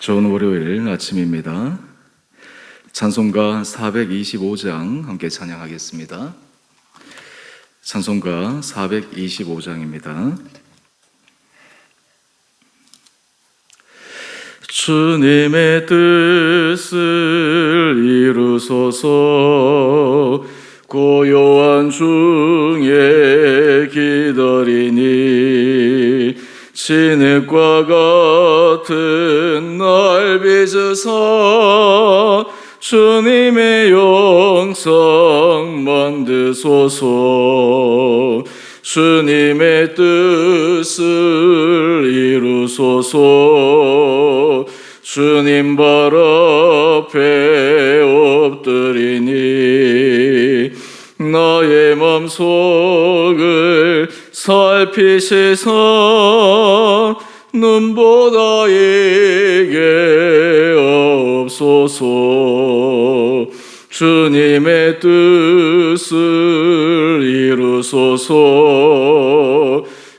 좋은 월요일 아침입니다. 찬송가 425장 함께 찬양하겠습니다. 찬송가 425장입니다. 주님의 뜻을 이루소서. 고요한 중에 기다리니 진흙과 같은 날 빚으사 주님의 영상 만드소서. 주님의 뜻을 이루소서. 주님 발 앞에 엎드리니 나의 맘속을 살피시사 눈보다 이게 없소서. 주님의 뜻을 이루소서.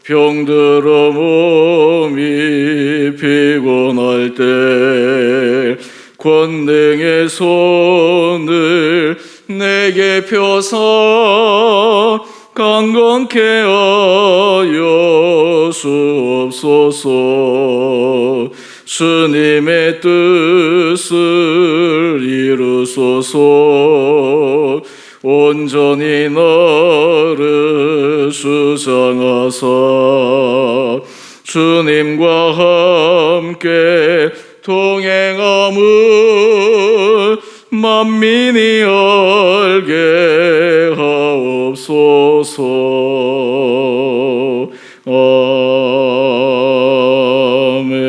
병들어 몸이 피곤할 때 권능의 손을 내게 펴사 강건케 하여 주옵소서. 주님의 뜻을 이루소서. 온전히 나를 주장하사 주님과 함께 동행함을 만민이 알게 하옵소서. 아멘.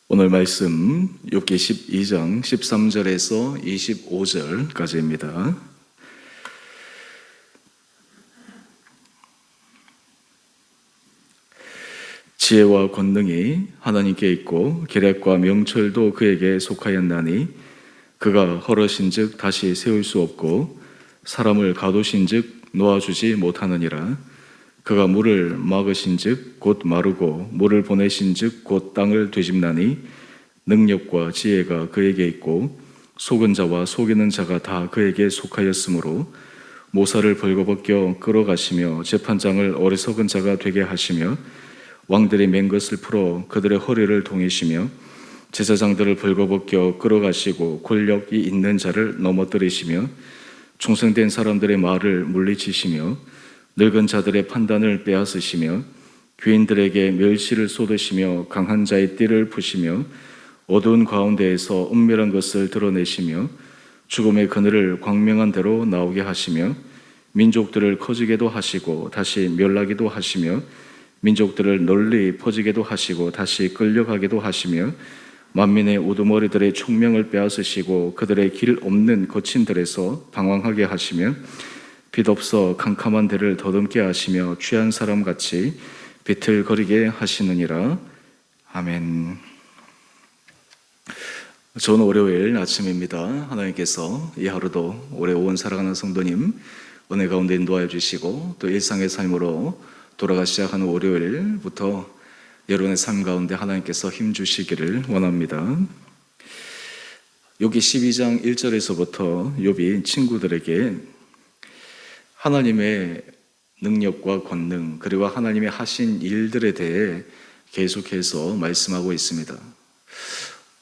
오늘 말씀 욥기 12장 13절에서 25절까지입니다. 지혜와 권능이 하나님께 있고 계략과 명철도 그에게 속하였나니 그가 헐으신즉 다시 세울 수 없고 사람을 가두신즉 놓아주지 못하느니라. 그가 물을 막으신즉 곧 마르고 물을 보내신즉 곧 땅을 되짚나니 능력과 지혜가 그에게 있고 속은 자와 속이는 자가 다 그에게 속하였으므로 모사를 벌거벗겨 끌어가시며 재판장을 어리석은 자가 되게 하시며 왕들이 맨 것을 풀어 그들의 허리를 동이시며 제사장들을 벌거벗겨 끌어가시고 권력이 있는 자를 넘어뜨리시며 총성된 사람들의 말을 물리치시며 늙은 자들의 판단을 빼앗으시며 귀인들에게 멸시를 쏟으시며 강한 자의 띠를 푸시며 어두운 가운데에서 은밀한 것을 드러내시며 죽음의 그늘을 광명한 대로 나오게 하시며 민족들을 커지게도 하시고 다시 멸하기도 하시며 민족들을 널리 퍼지게도 하시고 다시 끌려가게도 하시며 만민의 우두머리들의 총명을 빼앗으시고 그들의 길 없는 거친들에서 방황하게 하시며 빛 없어 캄캄한 데를 더듬게 하시며 취한 사람같이 비틀거리게 하시느니라. 아멘. 좋은 월요일 아침입니다. 하나님께서 이 하루도 오래 온 사랑하는 성도님 은혜 가운데 인도하여 주시고 또 일상의 삶으로 돌아가 시작하는 월요일부터 여러분의 삶 가운데 하나님께서 힘 주시기를 원합니다. 욥기 12장 1절에서부터 욥이 친구들에게 하나님의 능력과 권능 그리고 하나님의 하신 일들에 대해 계속해서 말씀하고 있습니다.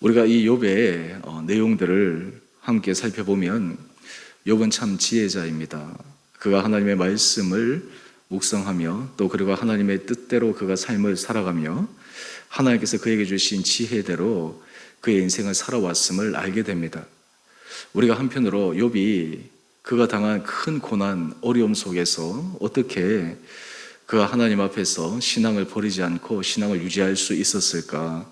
우리가 이 욥의 내용들을 함께 살펴보면 욥은 참 지혜자입니다. 그가 하나님의 말씀을 묵상하며 또 그리고 하나님의 뜻대로 그가 삶을 살아가며 하나님께서 그에게 주신 지혜대로 그의 인생을 살아왔음을 알게 됩니다. 우리가 한편으로 욥이 그가 당한 큰 고난, 어려움 속에서 어떻게 그가 하나님 앞에서 신앙을 버리지 않고 신앙을 유지할 수 있었을까?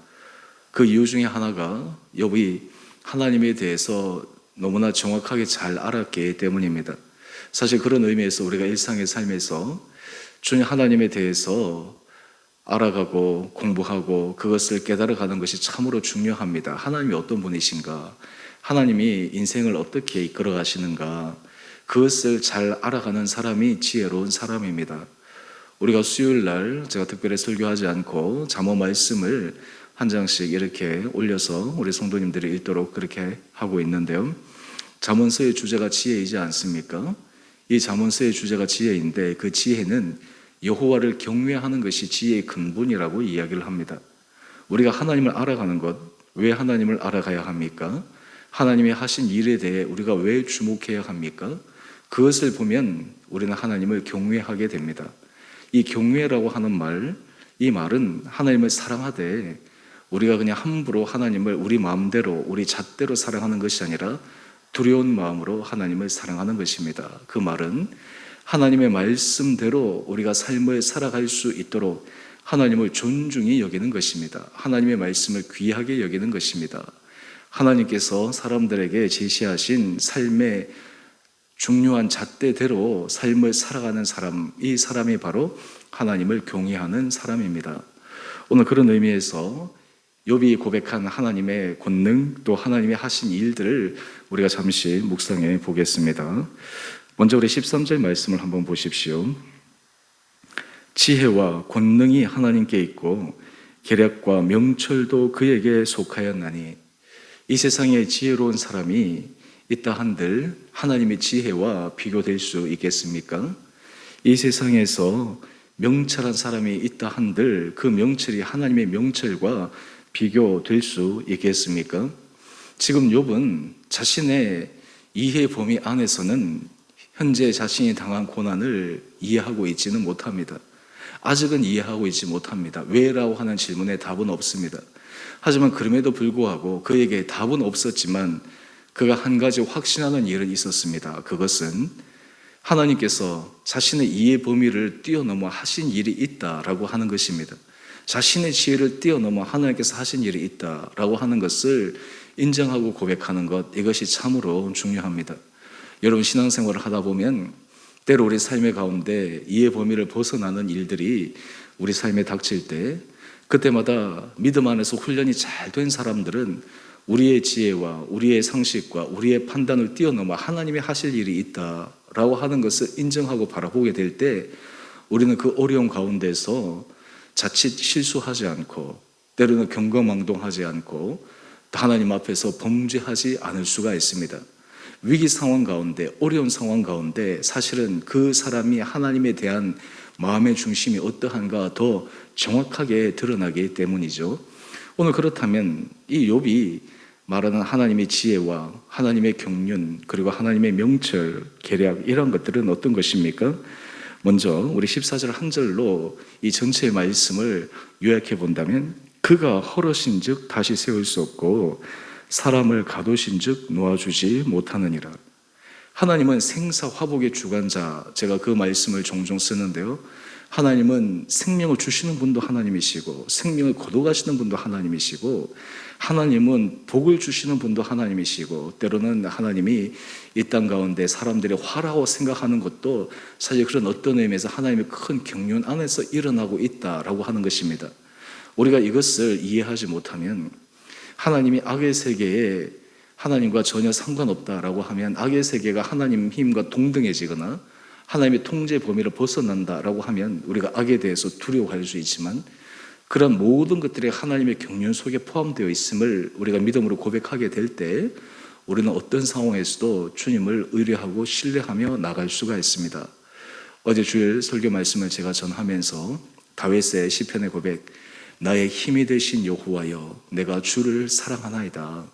그 이유 중에 하나가 욥이 하나님에 대해서 너무나 정확하게 잘 알았기 때문입니다. 사실 그런 의미에서 우리가 일상의 삶에서 주님 하나님에 대해서 알아가고 공부하고 그것을 깨달아가는 것이 참으로 중요합니다. 하나님이 어떤 분이신가? 하나님이 인생을 어떻게 이끌어 가시는가? 그것을 잘 알아가는 사람이 지혜로운 사람입니다. 우리가 수요일 날 제가 특별히 설교하지 않고 잠언 말씀을 한 장씩 이렇게 올려서 우리 성도님들이 읽도록 그렇게 하고 있는데요. 잠언서의 주제가 지혜이지 않습니까? 이 잠언서의 주제가 지혜인데 그 지혜는 여호와를 경외하는 것이 지혜의 근본이라고 이야기를 합니다. 우리가 하나님을 알아가는 것, 왜 하나님을 알아가야 합니까? 하나님이 하신 일에 대해 우리가 왜 주목해야 합니까? 그것을 보면 우리는 하나님을 경외하게 됩니다. 이 경외라고 하는 말, 이 말은 하나님을 사랑하되 우리가 그냥 함부로 하나님을 우리 마음대로, 우리 잣대로 사랑하는 것이 아니라 두려운 마음으로 하나님을 사랑하는 것입니다. 그 말은 하나님의 말씀대로 우리가 삶을 살아갈 수 있도록 하나님을 존중히 여기는 것입니다. 하나님의 말씀을 귀하게 여기는 것입니다. 하나님께서 사람들에게 제시하신 삶의 중요한 잣대대로 삶을 살아가는 사람, 이 사람이 바로 하나님을 경외하는 사람입니다. 오늘 그런 의미에서 욥이 고백한 하나님의 권능, 또 하나님이 하신 일들을 우리가 잠시 묵상해 보겠습니다. 먼저 우리 13절 말씀을 한번 보십시오. 지혜와 권능이 하나님께 있고 계략과 명철도 그에게 속하였나니. 이 세상에 지혜로운 사람이 있다 한들 하나님의 지혜와 비교될 수 있겠습니까? 이 세상에서 명철한 사람이 있다 한들 그 명철이 하나님의 명철과 비교될 수 있겠습니까? 지금 욥은 자신의 이해 범위 안에서는 현재 자신이 당한 고난을 이해하고 있지는 못합니다. 아직은 이해하고 있지 못합니다. 왜라고 하는 질문에 답은 없습니다. 하지만 그럼에도 불구하고 그에게 답은 없었지만 그가 한 가지 확신하는 일은 있었습니다. 그것은 하나님께서 자신의 이해 범위를 뛰어넘어 하신 일이 있다라고 하는 것입니다. 자신의 지혜를 뛰어넘어 하나님께서 하신 일이 있다라고 하는 것을 인정하고 고백하는 것, 이것이 참으로 중요합니다. 여러분, 신앙생활을 하다 보면 때로 우리 삶의 가운데 이해 범위를 벗어나는 일들이 우리 삶에 닥칠 때 그때마다 믿음 안에서 훈련이 잘 된 사람들은 우리의 지혜와 우리의 상식과 우리의 판단을 뛰어넘어 하나님이 하실 일이 있다라고 하는 것을 인정하고 바라보게 될 때 우리는 그 어려운 가운데서 자칫 실수하지 않고 때로는 경거망동하지 않고 하나님 앞에서 범죄하지 않을 수가 있습니다. 위기 상황 가운데, 어려운 상황 가운데 사실은 그 사람이 하나님에 대한 마음의 중심이 어떠한가 더 정확하게 드러나기 때문이죠. 오늘 그렇다면 이 욥이 말하는 하나님의 지혜와 하나님의 경륜, 그리고 하나님의 명철, 계략, 이런 것들은 어떤 것입니까? 먼저 우리 14절 한 절로 이 전체의 말씀을 요약해 본다면 그가 헐으신 즉 다시 세울 수 없고 사람을 가두신 즉 놓아주지 못하느니라. 하나님은 생사화복의 주관자, 제가 그 말씀을 종종 쓰는데요. 하나님은 생명을 주시는 분도 하나님이시고 생명을 거둬가시는 분도 하나님이시고 하나님은 복을 주시는 분도 하나님이시고 때로는 하나님이 이 땅 가운데 사람들이 화라고 생각하는 것도 사실 그런 어떤 의미에서 하나님의 큰 경륜 안에서 일어나고 있다라고 하는 것입니다. 우리가 이것을 이해하지 못하면 하나님이 악의 세계에 하나님과 전혀 상관없다라고 하면 악의 세계가 하나님 힘과 동등해지거나 하나님의 통제 범위를 벗어난다라고 하면 우리가 악에 대해서 두려워할 수 있지만 그런 모든 것들이 하나님의 경륜 속에 포함되어 있음을 우리가 믿음으로 고백하게 될 때 우리는 어떤 상황에서도 주님을 의뢰하고 신뢰하며 나갈 수가 있습니다. 어제 주일 설교 말씀을 제가 전하면서 다윗의 시편의 고백, 나의 힘이 되신 여호와여 내가 주를 사랑하나이다.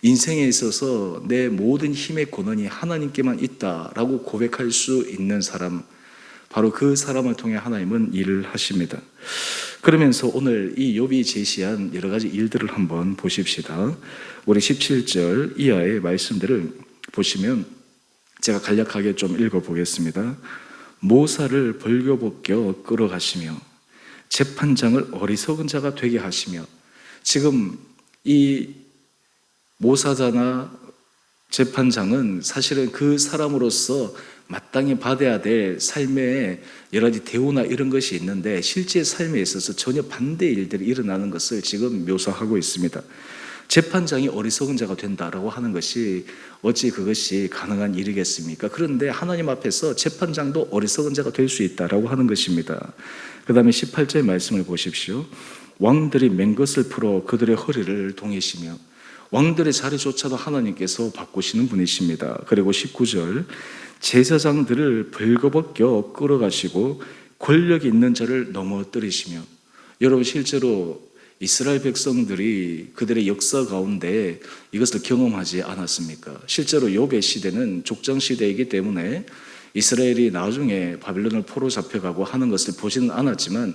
인생에 있어서 내 모든 힘의 근원이 하나님께만 있다라고 고백할 수 있는 사람, 바로 그 사람을 통해 하나님은 일을 하십니다. 그러면서 오늘 이 욥이 제시한 여러 가지 일들을 한번 보십시다. 우리 17절 이하의 말씀들을 보시면 제가 간략하게 좀 읽어보겠습니다. 모사를 벌거벗겨 끌어가시며 재판장을 어리석은 자가 되게 하시며, 지금 이 모사자나 재판장은 사실은 그 사람으로서 마땅히 받아야 될 삶의 여러 가지 대우나 이런 것이 있는데 실제 삶에 있어서 전혀 반대의 일들이 일어나는 것을 지금 묘사하고 있습니다. 재판장이 어리석은 자가 된다라고 하는 것이 어찌 그것이 가능한 일이겠습니까? 그런데 하나님 앞에서 재판장도 어리석은 자가 될 수 있다라고 하는 것입니다. 그 다음에 18절 말씀을 보십시오. 왕들이 맹것을 풀어 그들의 허리를 동이시며, 왕들의 자리조차도 하나님께서 바꾸시는 분이십니다. 그리고 19절, 제사장들을 벌거벗겨 끌어가시고 권력이 있는 자를 넘어뜨리시며. 여러분, 실제로 이스라엘 백성들이 그들의 역사 가운데 이것을 경험하지 않았습니까? 실제로 욥의 시대는 족장 시대이기 때문에 이스라엘이 나중에 바빌론을 포로 잡혀가고 하는 것을 보지는 않았지만,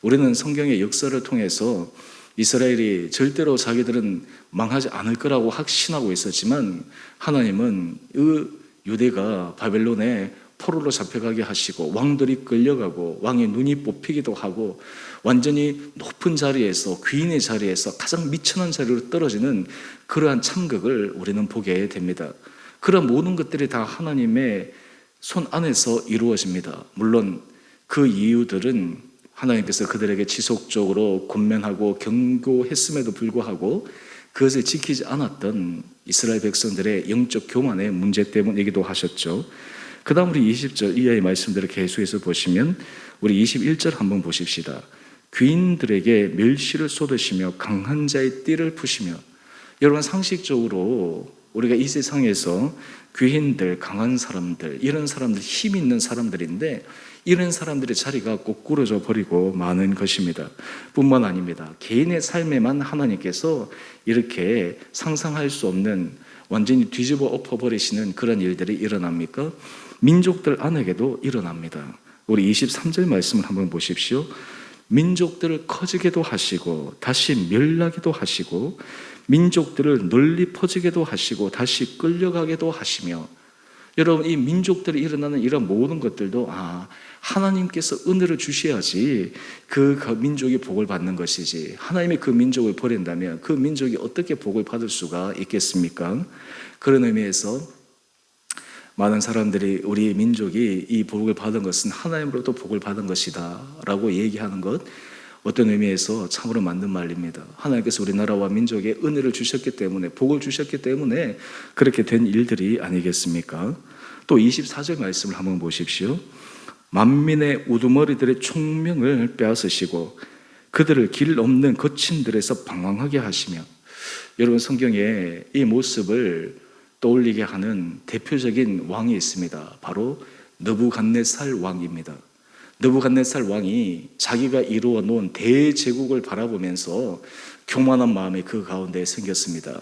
우리는 성경의 역사를 통해서 이스라엘이 절대로 자기들은 망하지 않을 거라고 확신하고 있었지만, 하나님은 그 유대가 바벨론에 포로로 잡혀가게 하시고 왕들이 끌려가고 왕의 눈이 뽑히기도 하고 완전히 높은 자리에서, 귀인의 자리에서 가장 미천한 자리로 떨어지는 그러한 참극을 우리는 보게 됩니다. 그런 모든 것들이 다 하나님의 손 안에서 이루어집니다. 물론 그 이유들은 하나님께서 그들에게 지속적으로 권면하고 경고했음에도 불구하고 그것을 지키지 않았던 이스라엘 백성들의 영적 교만의 문제 때문이기도 하셨죠. 그 다음 우리 20절 이하의 말씀들을 계속해서 보시면 우리 21절 한번 보십시다. 귀인들에게 멸시를 쏟으시며 강한 자의 띠를 푸시며. 여러분, 상식적으로 우리가 이 세상에서 귀인들, 강한 사람들, 이런 사람들, 힘 있는 사람들인데 이런 사람들의 자리가 꼬꾸러져 버리고 마는 것입니다. 뿐만 아닙니다. 개인의 삶에만 하나님께서 이렇게 상상할 수 없는 완전히 뒤집어 엎어버리시는 그런 일들이 일어납니까? 민족들 안에게도 일어납니다. 우리 23절 말씀을 한번 보십시오. 민족들을 커지게도 하시고 다시 멸하기도 하시고 민족들을 널리 퍼지게도 하시고 다시 끌려가게도 하시며. 여러분, 이 민족들이 일어나는 이런 모든 것들도 하나님께서 은혜를 주셔야지 그 민족이 복을 받는 것이지, 하나님이 그 민족을 버린다면 그 민족이 어떻게 복을 받을 수가 있겠습니까? 그런 의미에서 많은 사람들이 우리 민족이 이 복을 받은 것은 하나님으로부터 복을 받은 것이다 라고 얘기하는 것, 어떤 의미에서 참으로 맞는 말입니다. 하나님께서 우리나라와 민족에 은혜를 주셨기 때문에, 복을 주셨기 때문에 그렇게 된 일들이 아니겠습니까? 또 24절 말씀을 한번 보십시오. 만민의 우두머리들의 총명을 빼앗으시고 그들을 길 없는 거친들에서 방황하게 하시며. 여러분, 성경에 이 모습을 떠올리게 하는 대표적인 왕이 있습니다. 바로 느부갓네살 왕입니다. 느부갓네살 왕이 자기가 이루어 놓은 대제국을 바라보면서 교만한 마음이 그 가운데 생겼습니다.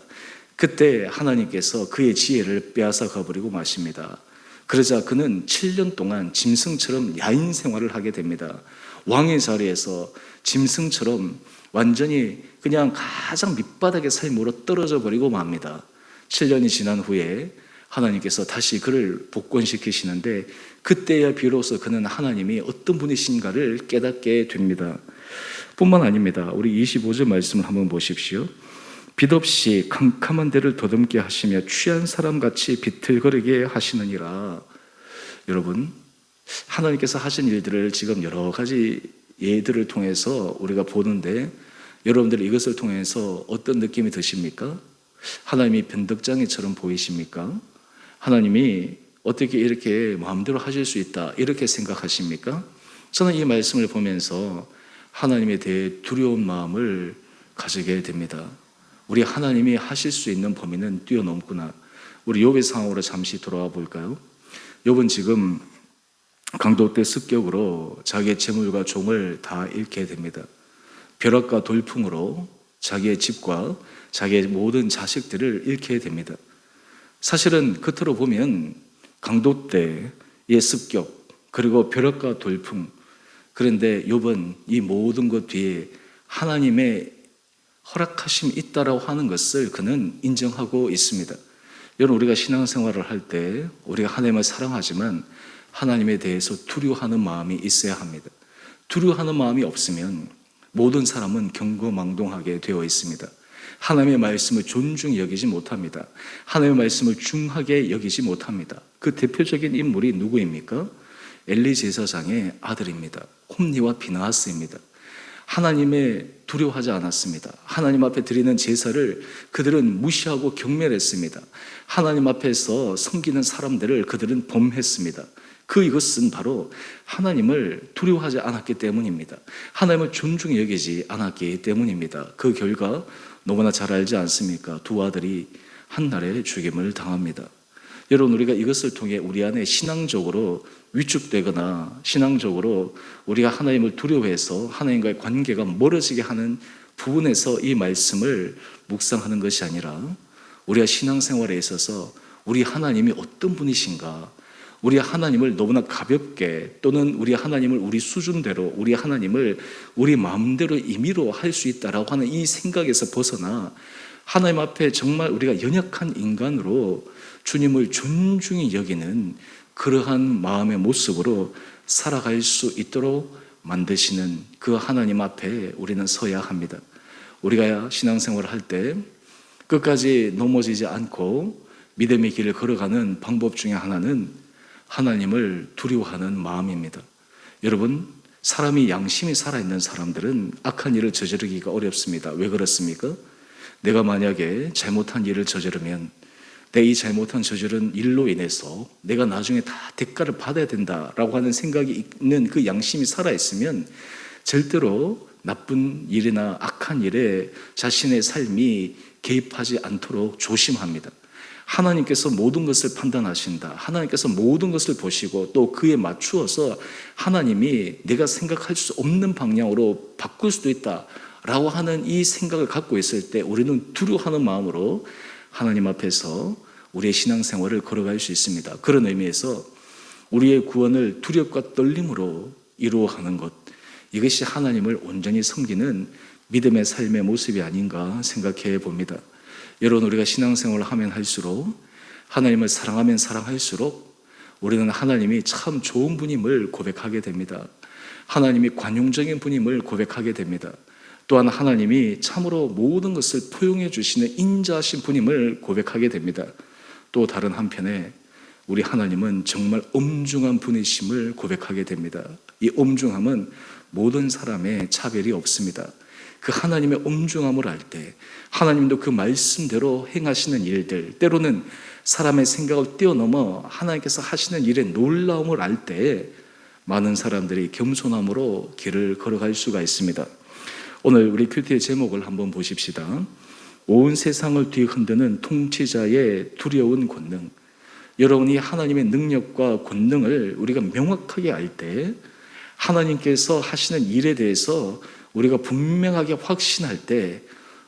그때 하나님께서 그의 지혜를 빼앗아 가버리고 마십니다. 그러자 그는 7년 동안 짐승처럼 야인 생활을 하게 됩니다. 왕의 자리에서 짐승처럼 완전히 그냥 가장 밑바닥의 삶으로 떨어져 버리고 맙니다. 7년이 지난 후에 하나님께서 다시 그를 복권시키시는데, 그때야 비로소 그는 하나님이 어떤 분이신가를 깨닫게 됩니다. 뿐만 아닙니다. 우리 25절 말씀을 한번 보십시오. 빛없이 캄캄한 데를 더듬게 하시며 취한 사람같이 비틀거리게 하시느니라. 여러분, 하나님께서 하신 일들을 지금 여러 가지 예들을 통해서 우리가 보는데, 여러분들 이것을 통해서 어떤 느낌이 드십니까? 하나님이 변덕장이처럼 보이십니까? 하나님이 어떻게 이렇게 마음대로 하실 수 있다 이렇게 생각하십니까? 저는 이 말씀을 보면서 하나님에 대해 두려운 마음을 가지게 됩니다. 우리 하나님이 하실 수 있는 범위는 뛰어넘구나. 우리 욥의 상황으로 잠시 돌아와 볼까요? 욥은 지금 강도때 습격으로 자기의 재물과 종을 다 잃게 됩니다. 벼락과 돌풍으로 자기의 집과 자기의 모든 자식들을 잃게 됩니다. 사실은 겉으로 보면 강도 때의 습격, 그리고 벼락과 돌풍, 그런데 욥은 이 모든 것 뒤에 하나님의 허락하심이 있다라고 하는 것을 그는 인정하고 있습니다. 여러분, 우리가 신앙생활을 할 때 우리가 하나님을 사랑하지만 하나님에 대해서 두려워하는 마음이 있어야 합니다. 두려워하는 마음이 없으면 모든 사람은 경거망동하게 되어 있습니다. 하나님의 말씀을 존중히 여기지 못합니다. 하나님의 말씀을 중하게 여기지 못합니다. 그 대표적인 인물이 누구입니까? 엘리 제사장의 아들입니다. 홈니와 비나하스입니다. 하나님의 두려워하지 않았습니다. 하나님 앞에 드리는 제사를 그들은 무시하고 경멸했습니다. 하나님 앞에서 섬기는 사람들을 그들은 범했습니다. 이것은 바로 하나님을 두려워하지 않았기 때문입니다. 하나님을 존중히 여기지 않았기 때문입니다. 그 결과 너무나 잘 알지 않습니까? 두 아들이 한날에 죽임을 당합니다. 여러분, 우리가 이것을 통해 우리 안에 신앙적으로 위축되거나 신앙적으로 우리가 하나님을 두려워해서 하나님과의 관계가 멀어지게 하는 부분에서 이 말씀을 묵상하는 것이 아니라 우리가 신앙생활에 있어서 우리 하나님이 어떤 분이신가, 우리 하나님을 너무나 가볍게 또는 우리 하나님을 우리 수준대로 우리 하나님을 우리 마음대로 임의로 할 수 있다라고 하는 이 생각에서 벗어나 하나님 앞에 정말 우리가 연약한 인간으로 주님을 존중히 여기는 그러한 마음의 모습으로 살아갈 수 있도록 만드시는 그 하나님 앞에 우리는 서야 합니다. 우리가 신앙생활을 할 때 끝까지 넘어지지 않고 믿음의 길을 걸어가는 방법 중에 하나는 하나님을 두려워하는 마음입니다. 여러분, 사람이 양심이 살아있는 사람들은 악한 일을 저지르기가 어렵습니다. 왜 그렇습니까? 내가 만약에 잘못한 일을 저지르면 내 이 잘못한 저지른 일로 인해서 내가 나중에 다 대가를 받아야 된다라고 하는 생각이 있는 그 양심이 살아있으면 절대로 나쁜 일이나 악한 일에 자신의 삶이 개입하지 않도록 조심합니다. 하나님께서 모든 것을 판단하신다. 하나님께서 모든 것을 보시고 또 그에 맞추어서 하나님이 내가 생각할 수 없는 방향으로 바꿀 수도 있다라고 하는 이 생각을 갖고 있을 때 우리는 두려워하는 마음으로 하나님 앞에서 우리의 신앙생활을 걸어갈 수 있습니다. 그런 의미에서 우리의 구원을 두렵과 떨림으로 이루어가는 것, 이것이 하나님을 온전히 섬기는 믿음의 삶의 모습이 아닌가 생각해 봅니다. 여러분, 우리가 신앙생활을 하면 할수록, 하나님을 사랑하면 사랑할수록 우리는 하나님이 참 좋은 분임을 고백하게 됩니다. 하나님이 관용적인 분임을 고백하게 됩니다. 또한 하나님이 참으로 모든 것을 포용해 주시는 인자하신 분임을 고백하게 됩니다. 또 다른 한편에 우리 하나님은 정말 엄중한 분이심을 고백하게 됩니다. 이 엄중함은 모든 사람의 차별이 없습니다. 그 하나님의 엄중함을 알 때 하나님도 그 말씀대로 행하시는 일들, 때로는 사람의 생각을 뛰어넘어 하나님께서 하시는 일의 놀라움을 알 때 많은 사람들이 겸손함으로 길을 걸어갈 수가 있습니다. 오늘 우리 큐티의 제목을 한번 보십시다. 온 세상을 뒤흔드는 통치자의 두려운 권능. 여러분이 하나님의 능력과 권능을 우리가 명확하게 알 때, 하나님께서 하시는 일에 대해서 우리가 분명하게 확신할 때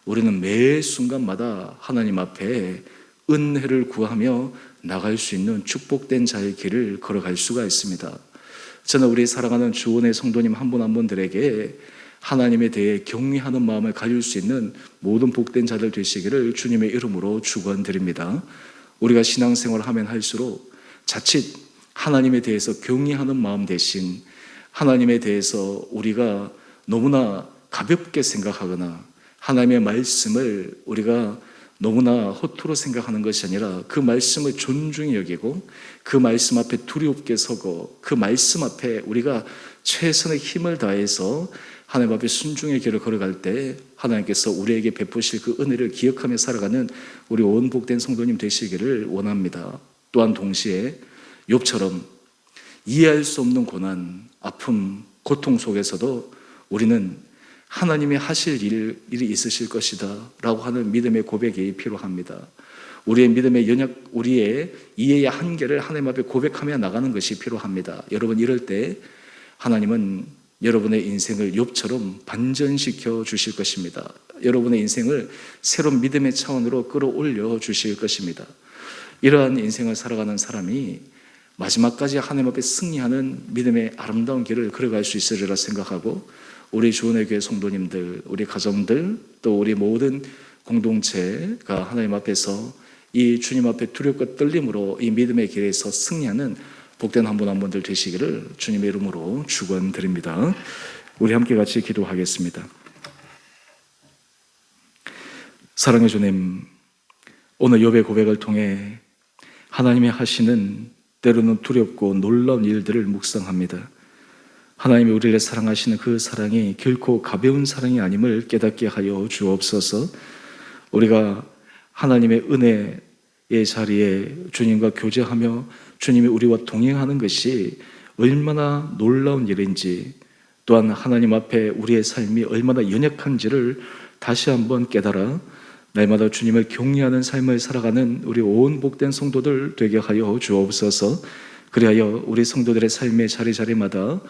우리는 매 순간마다 하나님 앞에 은혜를 구하며 나갈 수 있는 축복된 자의 길을 걸어갈 수가 있습니다. 저는 우리 사랑하는 주원의 성도님 한 분 한 분들에게 하나님에 대해 경외하는 마음을 가질 수 있는 모든 복된 자들 되시기를 주님의 이름으로 축원드립니다. 우리가 신앙생활을 하면 할수록 자칫 하나님에 대해서 경외하는 마음 대신 하나님에 대해서 우리가 너무나 가볍게 생각하거나 하나님의 말씀을 우리가 너무나 허투루 생각하는 것이 아니라 그 말씀을 존중히 여기고 그 말씀 앞에 두렵게 서고 그 말씀 앞에 우리가 최선의 힘을 다해서 하나님 앞에 순종의 길을 걸어갈 때 하나님께서 우리에게 베푸실 그 은혜를 기억하며 살아가는 우리 온 복된 성도님 되시기를 원합니다. 또한 동시에 욥처럼 이해할 수 없는 고난, 아픔, 고통 속에서도 우리는 하나님이 하실 일이 있으실 것이다 라고 하는 믿음의 고백이 필요합니다. 우리의 믿음의 우리의 이해의 한계를 하나님 앞에 고백하며 나가는 것이 필요합니다. 여러분, 이럴 때 하나님은 여러분의 인생을 욥처럼 반전시켜 주실 것입니다. 여러분의 인생을 새로운 믿음의 차원으로 끌어올려 주실 것입니다. 이러한 인생을 살아가는 사람이 마지막까지 하나님 앞에 승리하는 믿음의 아름다운 길을 걸어갈 수 있으리라 생각하고, 우리 주원의 교회 성도님들, 우리 가정들, 또 우리 모든 공동체가 하나님 앞에서 이 주님 앞에 두렵고 떨림으로 이 믿음의 길에서 승리하는 복된 한 분 한 분들 되시기를 주님의 이름으로 축원드립니다. 우리 함께 같이 기도하겠습니다. 사랑의 주님, 오늘 욥의 고백을 통해 하나님이 하시는 때로는 두렵고 놀라운 일들을 묵상합니다. 하나님이 우리를 사랑하시는 그 사랑이 결코 가벼운 사랑이 아님을 깨닫게 하여 주옵소서. 우리가 하나님의 은혜의 자리에 주님과 교제하며 주님이 우리와 동행하는 것이 얼마나 놀라운 일인지, 또한 하나님 앞에 우리의 삶이 얼마나 연약한지를 다시 한번 깨달아 날마다 주님을 경외하는 삶을 살아가는 우리 온 복된 성도들 되게 하여 주옵소서. 그리하여 우리 성도들의 삶의 자리자리마다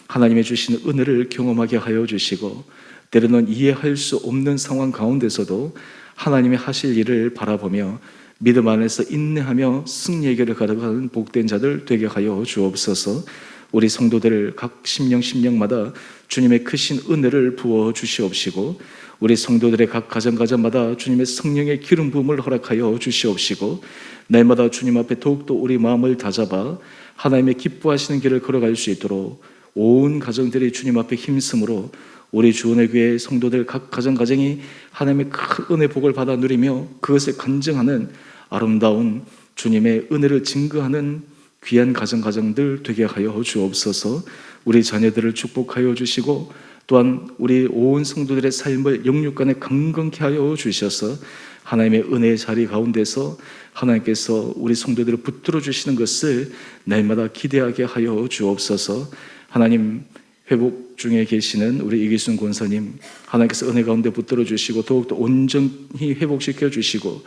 하나님의 주시는 은혜를 경험하게 하여 주시고, 때로는 이해할 수 없는 상황 가운데서도 하나님의 하실 일을 바라보며 믿음 안에서 인내하며 승리의 길을 걸어가는 복된 자들 되게 하여 주옵소서. 우리 성도들 각 심령마다 주님의 크신 은혜를 부어 주시옵시고, 우리 성도들의 각 가정마다 주님의 성령의 기름 부음을 허락하여 주시옵시고, 날마다 주님 앞에 더욱더 우리 마음을 다잡아 하나님의 기뻐하시는 길을 걸어갈 수 있도록 온 가정들이 주님 앞에 힘쓰므로 우리 주원의 교회 성도들 각 가정이 하나님의 큰 은혜 복을 받아 누리며 그것을 간증하는 아름다운 주님의 은혜를 증거하는 귀한 가정들 되게 하여 주옵소서. 우리 자녀들을 축복하여 주시고, 또한 우리 온 성도들의 삶을 영육간에 강건케 하여 주셔서 하나님의 은혜의 자리 가운데서 하나님께서 우리 성도들을 붙들어 주시는 것을 날마다 기대하게 하여 주옵소서. 하나님, 회복 중에 계시는 우리 이기순 권사님, 하나님께서 은혜 가운데 붙들어 주시고 더욱더 온전히 회복시켜 주시고,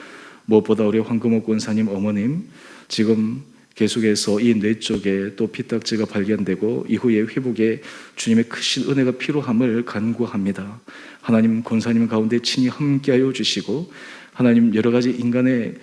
무엇보다 우리 황금옥 권사님 어머님, 지금 계속해서 이 뇌 쪽에 또 피딱지가 발견되고 이후에 회복에 주님의 크신 은혜가 필요함을 간구합니다. 하나님, 권사님 가운데 친히 함께하여 주시고, 하나님 여러 가지 인간의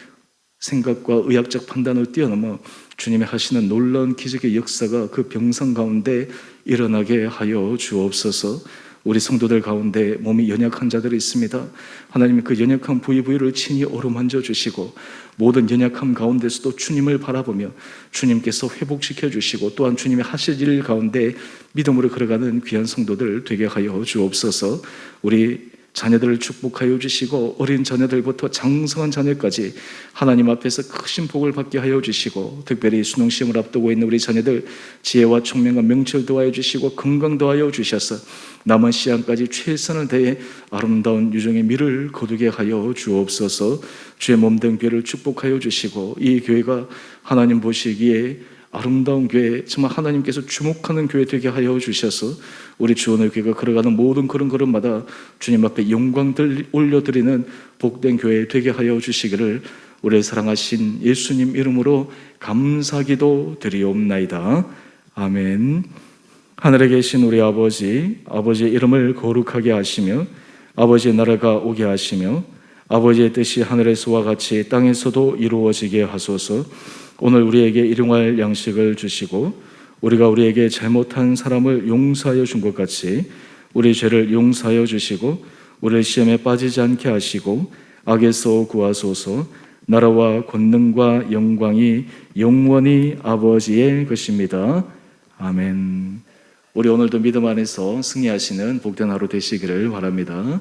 생각과 의학적 판단을 뛰어넘어 주님의 하시는 놀라운 기적의 역사가 그 병상 가운데 일어나게 하여 주옵소서. 우리 성도들 가운데 몸이 연약한 자들이 있습니다. 하나님, 그 연약한 부위를 친히 어루만져 주시고, 모든 연약함 가운데서도 주님을 바라보며 주님께서 회복시켜 주시고, 또한 주님의 하실 일 가운데 믿음으로 걸어가는 귀한 성도들 되게 하여 주옵소서. 우리 자녀들을 축복하여 주시고, 어린 자녀들부터 장성한 자녀까지 하나님 앞에서 크신 복을 받게 하여 주시고, 특별히 수능시험을 앞두고 있는 우리 자녀들 지혜와 총명과 명철 도하여 주시고 건강 도하여 주셔서 남은 시간까지 최선을 다해 아름다운 유종의 미를 거두게 하여 주옵소서. 주의 몸된 교회를 축복하여 주시고, 이 교회가 하나님 보시기에 아름다운 교회, 정말 하나님께서 주목하는 교회 되게 하여 주셔서 우리 주원의 교회가 걸어가는 모든 그런 걸음마다 주님 앞에 영광들 올려드리는 복된 교회 되게 하여 주시기를 우리를 사랑하신 예수님 이름으로 감사기도 드리옵나이다. 아멘. 하늘에 계신 우리 아버지, 아버지의 이름을 거룩하게 하시며 아버지의 나라가 오게 하시며 아버지의 뜻이 하늘에서와 같이 땅에서도 이루어지게 하소서. 오늘 우리에게 일용할 양식을 주시고, 우리가 우리에게 잘못한 사람을 용서하여 준 것 같이 우리 죄를 용서하여 주시고, 우리를 시험에 빠지지 않게 하시고 악에서 구하소서. 나라와 권능과 영광이 영원히 아버지의 것입니다. 아멘. 우리 오늘도 믿음 안에서 승리하시는 복된 하루 되시기를 바랍니다.